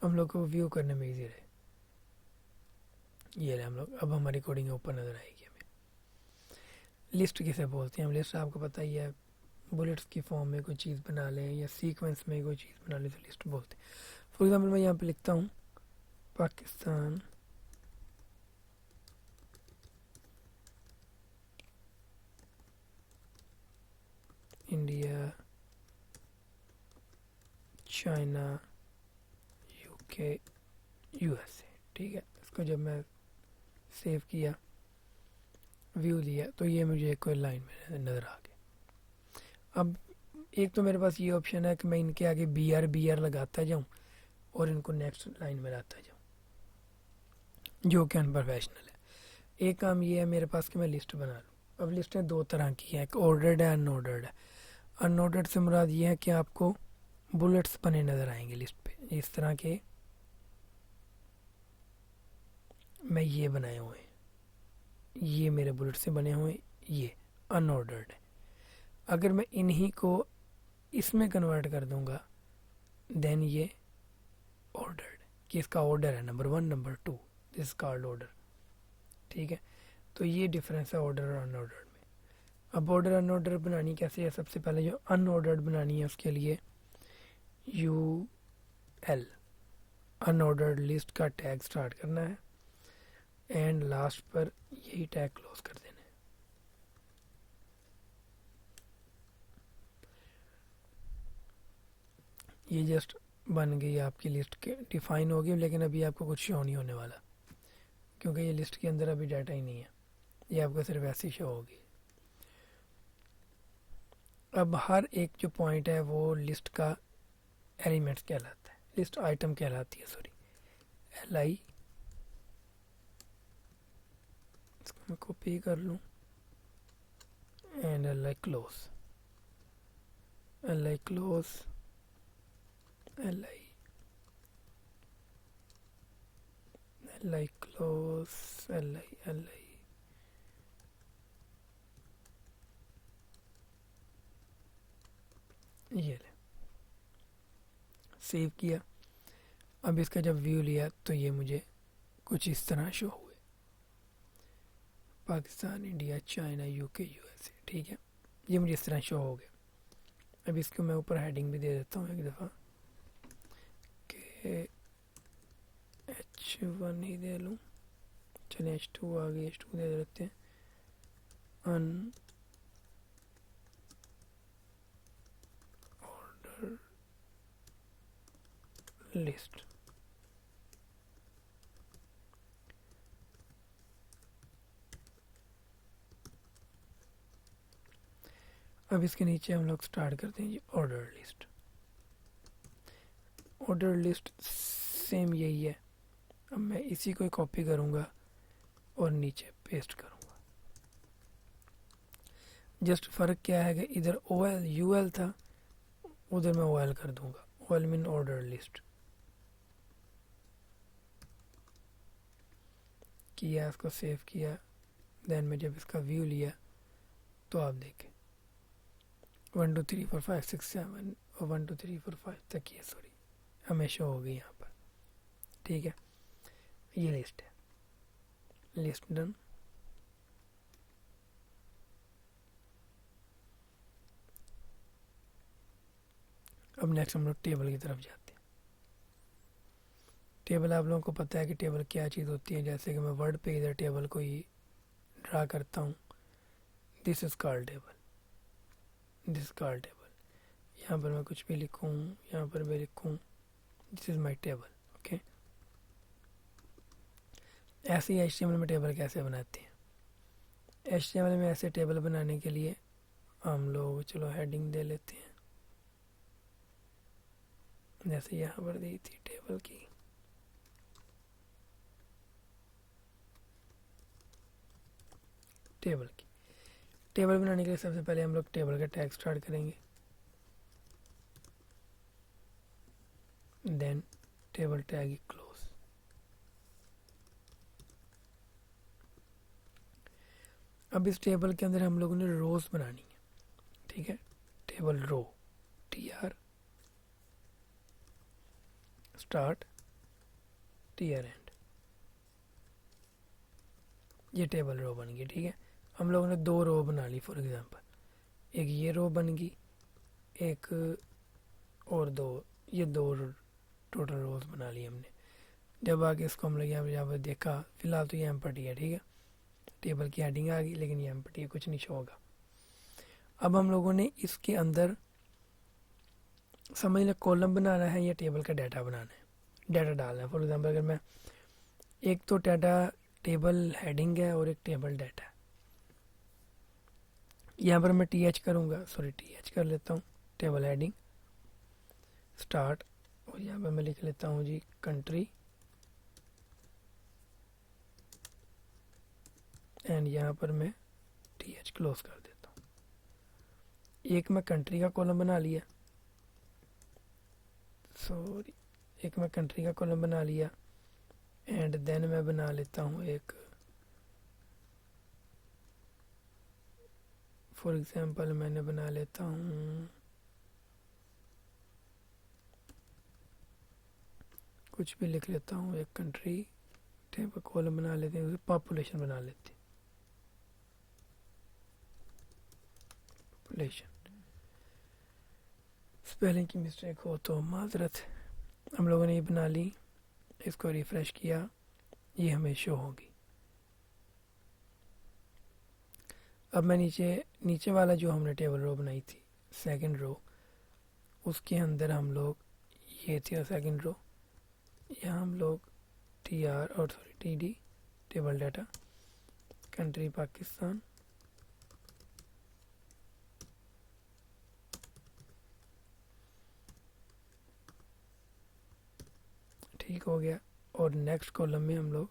हम लोग को व्यू करने में इजी रहे। ये रहे हम लोग, अब हमारी कोडिंग ऊपर नज़र आएगी हमें। लिस्ट किसे बोलते हैं हम? लिस्ट आपको पता ही है, बुलेट्स की फॉर्म में कोई चीज़ बना लें या सीक्वेंस में कोई चीज़ बना लें तो लिस्ट बोलते हैं। फॉर एग्जांपल मैं यहाँ पे लिखता हूँ Pakistan India China UK USA। ठीक है, इसको जब मैं सेव किया, व्यू दिया, तो ये मुझे कोई लाइन में नज़र आ गया। अब एक तो मेरे पास ये ऑप्शन है कि मैं इनके आगे BR लगाता जाऊँ और इनको नेक्स्ट लाइन में लाता जाऊँ, जो कि अनप्रोफेशनल है। एक काम ये है मेरे पास कि मैं लिस्ट बना लूँ। अब लिस्टें दो तरह की हैं, एक ऑर्डर्ड है, अनऑर्डर्ड है। अनऑर्डर्ड से मुराद ये है कि आपको बुलेट्स बने नज़र आएंगे लिस्ट पे, इस तरह के मैं ये बनाए हुए हैं, ये मेरे बुलेट से बने हुए, ये अनऑर्डर्ड है। अगर मैं इन्हीं को इसमें कन्वर्ट कर दूंगा देन ये ऑर्डर्ड, कि इसका ऑर्डर है number 1 number 2, this called order. ठीक है, तो ये डिफरेंस है ऑर्डर और अनऑर्डर्ड में। अब ऑर्डर अनऑर्डर बनानी कैसे है? सबसे पहले जो अनऑर्डर्ड बनानी है उसके लिए UL अनऑर्डर्ड लिस्ट का टैग स्टार्ट करना है एंड लास्ट पर यही टैग क्लोज कर देना है। ये जस्ट बन गई आपकी लिस्ट के डिफाइन होगी, लेकिन अभी आपको कुछ शो नहीं होने वाला क्योंकि ये लिस्ट के अंदर अभी डाटा ही नहीं है, ये आपको सिर्फ ऐसे ही शो होगी। अब हर एक जो पॉइंट है वो लिस्ट का एलिमेंट्स कहलाता है, लिस्ट आइटम कहलाती है, सॉरी LI। इसको मैं कॉपी कर लूँ and LI close, LI close, LI close, LI ये ले, सेव किया। अब इसका जब व्यू लिया तो ये मुझे कुछ इस तरह शो हुए, Pakistan India China UK USA। ठीक है, ये मुझे इस तरह शो हो गया। अब इसको मैं ऊपर हेडिंग भी दे देता हूँ एक दफ़ा कि H1 ही दे लूँ, चलिए H2 आ गई, H2 दे देते हैं, अनऑर्डर लिस्ट। अब इसके नीचे हम लोग स्टार्ट करते हैं जी order list. Order list same यही है, अब मैं इसी को कॉपी करूँगा और नीचे पेस्ट करूँगा। जस्ट फ़र्क क्या है कि इधर UL था, उधर मैं OL कर दूँगा, OL मीन ऑर्डर लिस्ट। किया, इसको सेव किया, देन मैं जब इसका व्यू लिया तो आप देखें 1 2 3 4 5 6 7 और 1 2 3 4 5 तक ये सॉरी हमें शो होगी यहाँ पर। ठीक है, ये लिस्ट है, लिस्ट डन। अब नेक्स्ट हम लोग टेबल की तरफ जाते हैं। टेबल आप लोगों को पता है कि टेबल क्या चीज़ होती है। जैसे कि मैं वर्ड पे इधर टेबल को ही ड्रा करता हूँ, this is called table, this is called table. यहाँ पर मैं कुछ भी लिखूँ, यहाँ पर भी लिखूँ this is my table. Okay, ऐसे ही HTML में टेबल कैसे बनाते हैं। HTML में ऐसे टेबल बनाने के लिए हम लोग चलो हेडिंग दे लेते हैं, जैसे यहाँ पर दी थी टेबल की। टेबल बनाने के लिए सबसे पहले हम लोग टेबल का टैग स्टार्ट करेंगे, देन टेबल टैग क्लोज। अब इस टेबल के अंदर हम लोगों ने रोज बनानी है। ठीक है, table row, TR start TR end, ये टेबल रो बन गई। ठीक है, हम लोगों ने 2 रो बना ली फॉर एग्जांपल, एक ये रो बन गई, एक और 2, ये 2 टोटल रोज बना ली हमने। जब आगे इसको हम लोग यहाँ पर देखा, फिलहाल तो ये एम्प्टी है। ठीक है, टेबल की हेडिंग आ गई लेकिन ये एम्प्टी है, कुछ नहीं शो होगा। अब हम लोगों ने इसके अंदर समझ लें कॉलम बनाना है या टेबल का डाटा बनाना है, डाटा डालना है। फॉर एग्जांपल अगर मैं एक तो डाटा टेबल हेडिंग है और एक टेबल डाटा है, यहाँ पर मैं TH करूँगा, सॉरी TH कर लेता हूँ, टेबल हेडिंग स्टार्ट, और यहाँ पर मैं लिख लेता हूँ जी कंट्री, एंड यहाँ पर मैं TH क्लोज कर देता हूँ। एक मैं कंट्री का कॉलम बना लिया, सॉरी एक मैं कंट्री का कॉलम बना लिया, एंड देन मैं बना लेता हूँ एक, फॉर एग्जांपल मैंने बना लेता हूँ कुछ भी लिख लेता हूँ, एक कंट्री टेबल कॉलम बना लेते हैं, पॉपुलेशन बना लेते हैं, पॉपुलेशन। स्पेलिंग की मिस्टेक हो तो माजरत। हम लोगों ने ये बना ली, इसको रिफ्रेश किया, ये हमें शो होगी। अब मैं नीचे वाला जो हमने टेबल रो बनाई थी, सेकंड रो, उसके अंदर हम लोग, ये थी सेकंड रो, यहाँ हम लोग TR और sorry TD table data, country Pakistan, ठीक हो गया। और नेक्स्ट कॉलम में हम लोग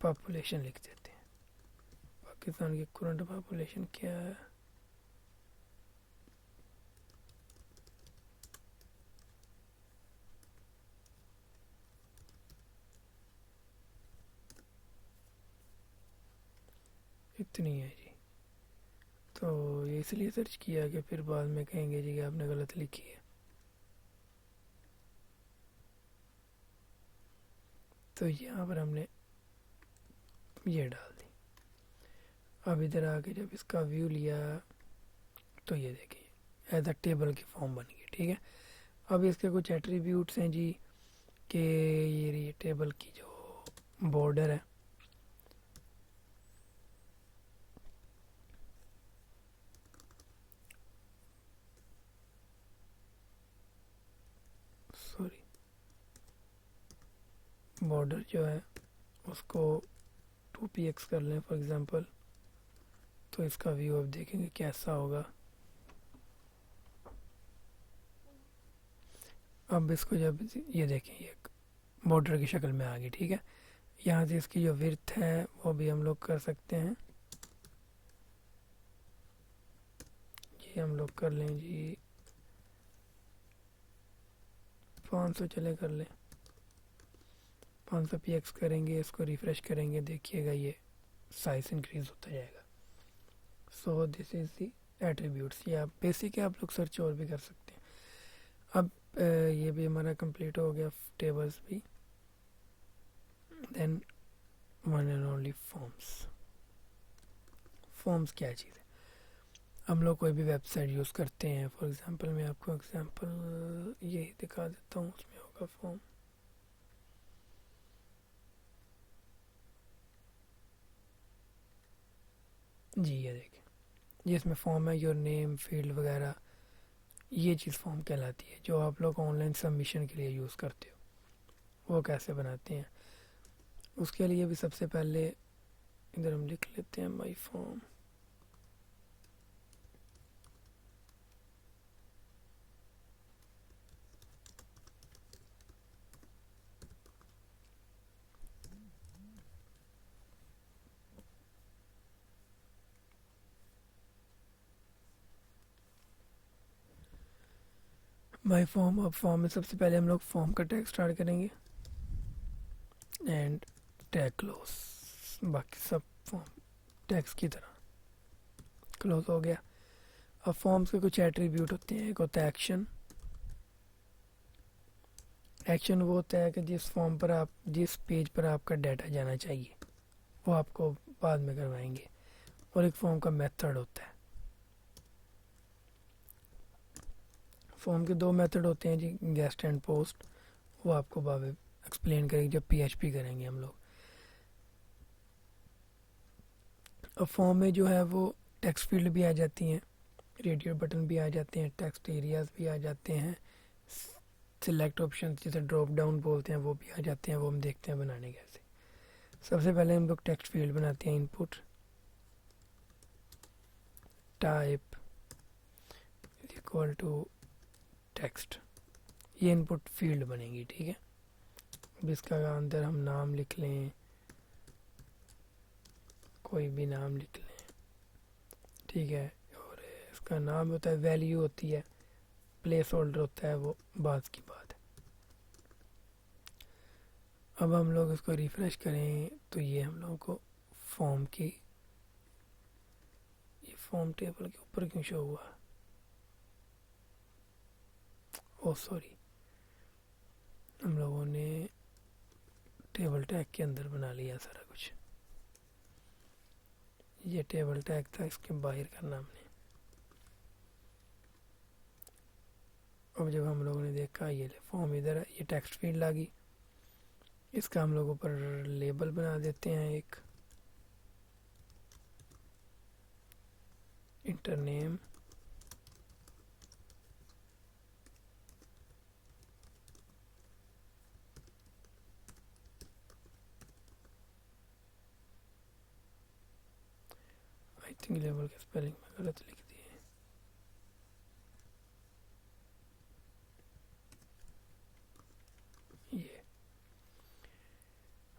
पॉपुलेशन लिख देते हैं, पाकिस्तान की करंट पॉपुलेशन क्या है, इतनी है जी। तो ये इसलिए सर्च किया कि फिर बाद में कहेंगे जी कि आपने गलत लिखी है। तो यहाँ पर हमने ये डाल दी। अब इधर आके जब इसका व्यू लिया तो ये देखिए एज अ टेबल की फॉर्म बन गई। ठीक है, अब इसके कुछ एट्रीब्यूट्स हैं जी कि ये टेबल की जो बॉर्डर है, सॉरी बॉर्डर जो है उसको 2px कर लें फॉर एग्जांपल, तो इसका व्यू अब देखेंगे कैसा होगा। अब इसको जब ये देखें ये बॉर्डर की शक्ल में आ गई। ठीक है, यहाँ से इसकी जो विड्थ है वो भी हम लोग कर सकते हैं, ये हम लोग कर लें जी 500 चले कर लें, 500px करेंगे, इसको रिफ्रेश करेंगे, देखिएगा ये साइज इंक्रीज होता जाएगा। So this is the attributes. ये आप बेसिक है, आप लोग सर्च और भी कर सकते हैं। अब ये भी हमारा कंप्लीट हो गया, टेबल्स भी। Then one and only forms. Forms क्या चीज़ है? हम लोग कोई भी वेबसाइट यूज़ करते हैं, फॉर एग्जांपल मैं आपको एग्जांपल यही दिखा देता हूँ, उसमें होगा फॉर्म। जी ये देखिए, ये इसमें फॉर्म है, योर नेम, फील्ड वगैरह, ये चीज़ फॉर्म कहलाती है, जो आप लोग ऑनलाइन सबमिशन के लिए यूज़ करते हो। वो कैसे बनाते हैं उसके लिए भी सबसे पहले इधर हम लिख लेते हैं माई फॉर्म। माई फॉर्म, अब फॉर्म में सबसे पहले हम लोग फॉर्म का टैग स्टार्ट करेंगे एंड टैग क्लोज, बाकी सब फॉर्म टैग्स की तरह क्लोज हो गया। अब फॉर्म्स के कुछ एट्रीब्यूट होते हैं, एक होता है एक्शन। एक्शन वो होता है कि जिस फॉर्म पर आप, जिस पेज पर आपका डाटा जाना चाहिए वो आपको बाद में करवाएंगे। और एक फॉर्म का मेथड होता है। फॉर्म के दो मेथड होते हैं जी, गेस्ट एंड पोस्ट, वो आपको बाद में एक्सप्लेन करेंगे जब पीएचपी करेंगे हम लोग। अब फॉर्म में जो है वो टेक्स्ट फील्ड भी आ जाती हैं, रेडियो बटन भी आ जाते हैं, टेक्स्ट एरियाज भी आ जाते हैं, सिलेक्ट ऑप्शन जिसे ड्रॉप डाउन बोलते हैं वो भी आ जाते हैं। वो हम देखते हैं बनाने कैसे। सबसे पहले हम लोग टेक्स्ट फील्ड बनाते हैं, input type equal to text, ये इनपुट फील्ड बनेगी, ठीक है। अब इसका अंदर हम नाम लिख लें, कोई भी नाम लिख लें, ठीक है। और इसका नाम होता है, वैल्यू होती है, प्लेस होल्डर होता है, वो बात की बात है। अब हम लोग इसको रिफ्रेश करें तो ये हम लोगों को फॉर्म की, ये फॉर्म टेबल के ऊपर क्यों शो हुआ? ओह सॉरी, हम लोगों ने टेबल टैग के अंदर बना लिया सारा कुछ। ये टेबल टैग था, इसके बाहर करना हमने। अब जब हम लोगों ने देखा ये फॉर्म इधर है, ये टेक्स्ट फील्ड आ गई, इसका हम लोग ऊपर लेबल बना देते हैं, एक inter name, I think label के स्पेलिंग में गलत लिख दिए। ये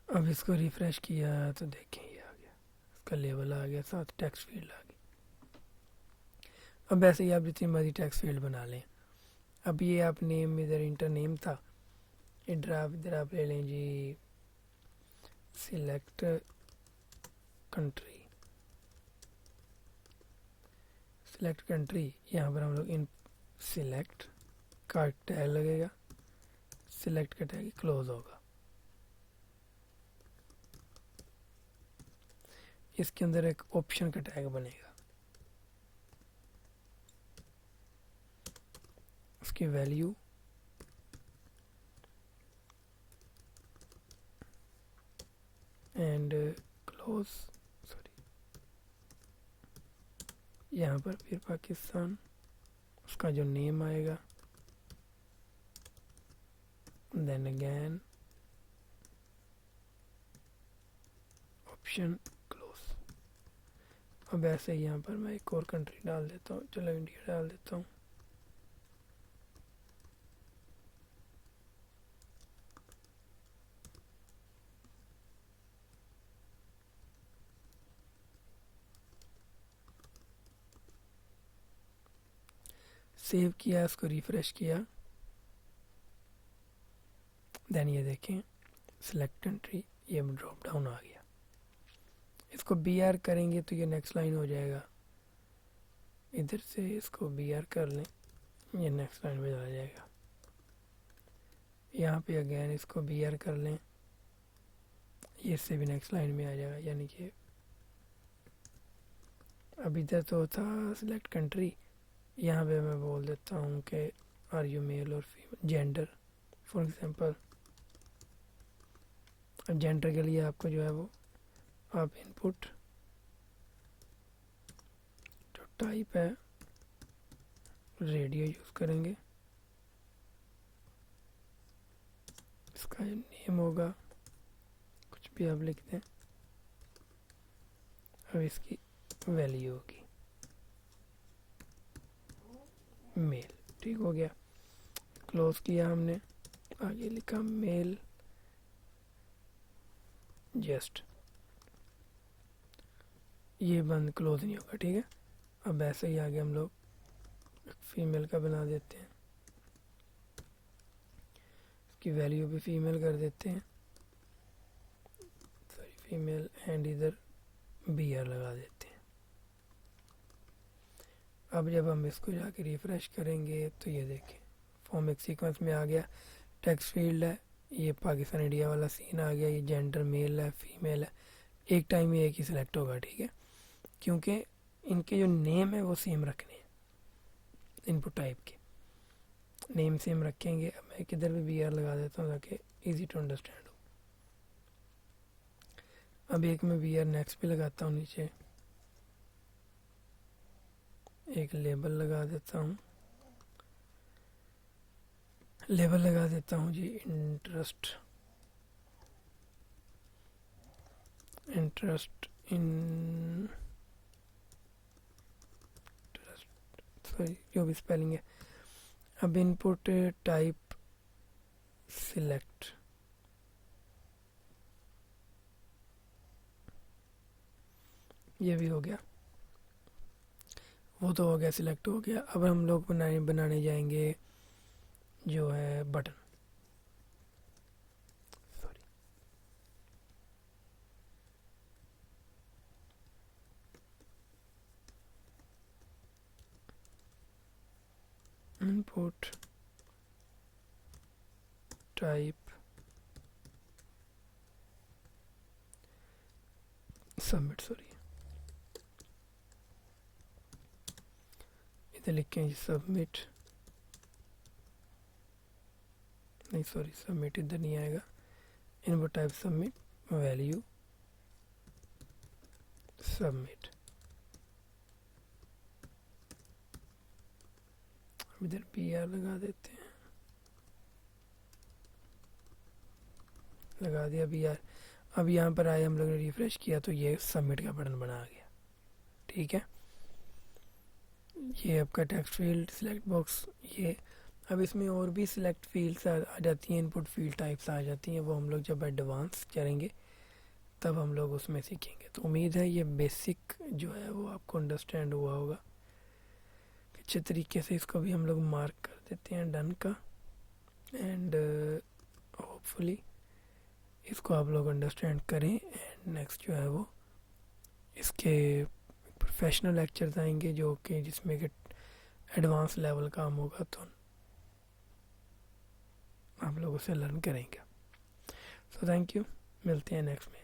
अब इसको रिफ्रेश किया तो देखें ये आ गया, इसका लेबल आ गया, साथ टेक्स्ट फील्ड आ गई। अब ऐसे ही आप जितनी मर्जी टेक्स्ट फील्ड बना लें। अब ये आप नेम, इधर इंटर नेम था, इधर आप ले लें जी सिलेक्ट कंट्री। सिलेक्ट कंट्री, यहाँ पर हम लोग इन सिलेक्ट का टैग लगेगा, सिलेक्ट का टैग क्लोज होगा। इसके अंदर एक ऑप्शन का टैग बनेगा, उसकी वैल्यू एंड क्लोज, सॉरी, यहाँ पर फिर पाकिस्तान, उसका जो नेम आएगा, देन अगेन ऑप्शन क्लोज। अब ऐसे ही यहाँ पर मैं एक और कंट्री डाल देता हूँ, चलो इंडिया डाल देता हूँ। सेव किया, इसको रिफ्रेश किया, देन ये देखें सिलेक्ट कंट्री, ये ड्रॉप डाउन आ गया। इसको बी आर करेंगे तो ये नेक्स्ट लाइन हो जाएगा, इधर से इसको बी आर कर लें, ये नेक्स्ट लाइन में चला जाएगा। यहाँ पे अगेन इसको BR कर लें, ये इससे भी नेक्स्ट लाइन में आ जाएगा। यानी कि अब इधर तो था सिलेक्ट कंट्री, यहाँ पे मैं बोल देता हूँ कि आर यू मेल और फीमेल, जेंडर फॉर एग्जांपल। अब जेंडर के लिए आपको जो है वो आप इनपुट जो टाइप है रेडियो यूज़ करेंगे, इसका जो नेम होगा कुछ भी आप लिख दें, अब इसकी वैल्यू होगी मेल। ठीक हो गया, क्लोज किया हमने, आगे लिखा मेल जस्ट, ये बंद क्लोज नहीं होगा। ठीक है, अब ऐसे ही आगे हम लोग फीमेल का बना देते हैं, इसकी वैल्यू भी फीमेल कर देते हैं, सॉरी फीमेल, एंड इधर BR लगा देते हैं। अब जब हम इसको जाके रिफ्रेश करेंगे तो ये देखें फॉर्म एक सीक्वेंस में आ गया, टेक्स्ट फील्ड है, ये पाकिस्तान इंडिया वाला सीन आ गया, ये जेंडर मेल है फीमेल है, एक टाइम में एक ही सिलेक्ट होगा। ठीक है, क्योंकि इनके जो नेम है वो सेम रखने हैं, इनपुट टाइप के नेम सेम रखेंगे। अब मैं किधर भी BR लगा देता हूँ ताकि इजी टू अंडरस्टैंड हो। अब एक मैं BR नेक्स्ट भी लगाता हूँ, नीचे एक लेबल लगा देता हूँ, लेबल लगा देता हूँ जी इंटरेस्ट इन सॉरी जो भी स्पेलिंग है। अब इनपुट टाइप सिलेक्ट, ये भी हो गया, वो तो हो गया, सिलेक्ट हो गया। अब हम लोग बनाने जाएंगे जो है button, sorry input type submit, sorry इधर लिखें सबमिट, नहीं सॉरी सबमिट इधर नहीं आएगा, input type submit, value submit. इधर BR लगा देते हैं, लगा दिया BR। अब यहाँ पर आए, हम लोग ने रिफ्रेश किया तो ये सबमिट का बटन बना गया। ठीक है, ये आपका टेक्स्ट फील्ड सिलेक्ट बॉक्स ये। अब इसमें और भी सिलेक्ट फील्ड्स आ जाती हैं, इनपुट फील्ड टाइप्स आ जाती हैं, वो हम लोग जब एडवांस करेंगे तब हम लोग उसमें सीखेंगे। तो उम्मीद है ये बेसिक जो है वो आपको अंडरस्टैंड हुआ होगा। अच्छे तरीके से इसको भी हम लोग मार्क कर देते हैं डन का, एंड होपफुली इसको आप लोग अंडरस्टैंड करें। एंड नेक्स्ट जो है वो इसके प्रोफेशनल लेक्चर्स आएंगे जो कि जिसमें कि एडवांस लेवल काम होगा, तो आप लोग उसे लर्न करेंगे। सो थैंक यू, मिलते हैं नेक्स्ट में।